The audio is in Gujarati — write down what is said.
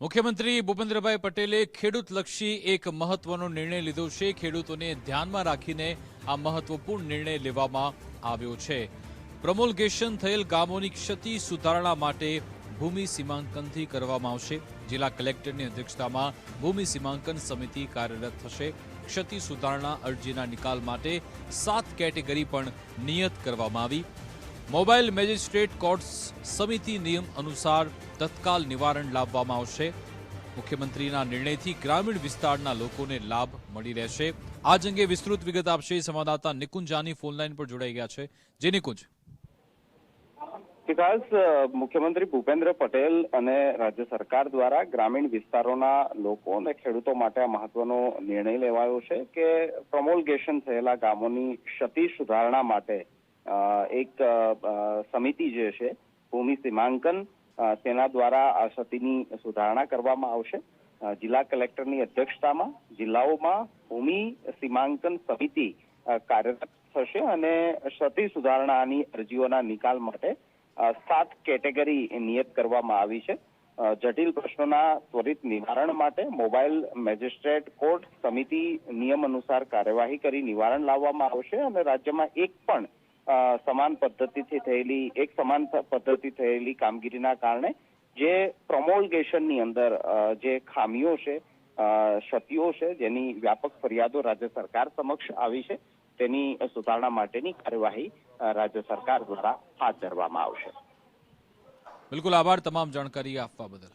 મુખ્યમંત્રી ભૂપેન્દ્રભાઈ પટેલે ખેડૂતલક્ષી એક મહત્વનો નિર્ણય લીધો છે। ખેડૂતોને ધ્યાનમાં રાખીને આ મહત્વપૂર્ણ નિર્ણય લેવામાં આવ્યો છે। પ્રમોલ્ગેશન થયેલ ગામોની ક્ષતિ સુધારણા માટે ભૂમિ સીમાંકનથી કરવામાં આવશે। જિલ્લા કલેક્ટરની અધ્યક્ષતામાં ભૂમિ સીમાંકન સમિતિ કાર્યરત થશે। ક્ષતિ સુધારણા અરજીના નિકાલ માટે 7 કેટેગરી પણ નિયત કરવામાં આવી। મોબાઈલ મેજિસ્ટ્રેટ કોર્ટ સમિતિ નિયમ અનુસાર તત્કાલ નિવારણ લાવવામાં આવશે। મુખ્યમંત્રીના નિર્ણયથી ગ્રામીણ વિસ્તારના લોકોને લાભ મળી રહેશે। આજ અંગે વિસ્તૃત વિગત આપશે સંવાદદાતા નિકુંજ જાની ફોનલાઈન પર જોડાઈ ગયા છે। જે નિકુંજ, વિકાસ મુખ્યમંત્રી ભૂપેન્દ્ર પટેલ અને રાજ્ય સરકાર દ્વારા ગ્રામીણ વિસ્તારોના લોકો અને ખેડૂતો માટે આ મહત્વનો નિર્ણય લેવાયો છે કે પ્રમોલ્ગેશન થયેલા ગામોની ક્ષતિ સુધારણા માટે એક સમિતિ જે છે ભૂમિ સીમાંકન તેના દ્વારા આ ક્ષતિની સુધારણા કરવામાં આવશે। જિલ્લા કલેક્ટરની અધ્યક્ષતામાં જિલ્લાઓમાં ભૂમિ સીમાંકન સમિતિ કાર્યરત થશે અને ક્ષતિ સુધારણાની અરજીઓના નિકાલ માટે 7 કેટેગરી નિયત કરવામાં આવી છે। જટિલ પ્રશ્નોના ત્વરિત નિવારણ માટે મોબાઈલ મેજિસ્ટ્રેટ કોર્ટ સમિતિ નિયમ અનુસાર કાર્યવાહી કરી નિવારણ લાવવામાં આવશે અને રાજ્યમાં એક સમાન પદ્ધતિ થયેલી કામગીરીના કારણે જે પ્રમોલ્ગેશનની અંદર જે ખામીઓ છે, ક્ષતિઓ છે, જેની વ્યાપક ફરિયાદો રાજ્ય સરકાર સમક્ષ આવી છે, તેની સુધારણા માટેની કાર્યવાહી રાજ્ય સરકાર દ્વારા હાથ ધરવામાં આવશે। બિલકુલ આભાર તમામ જાણકારી આપવા બદલ।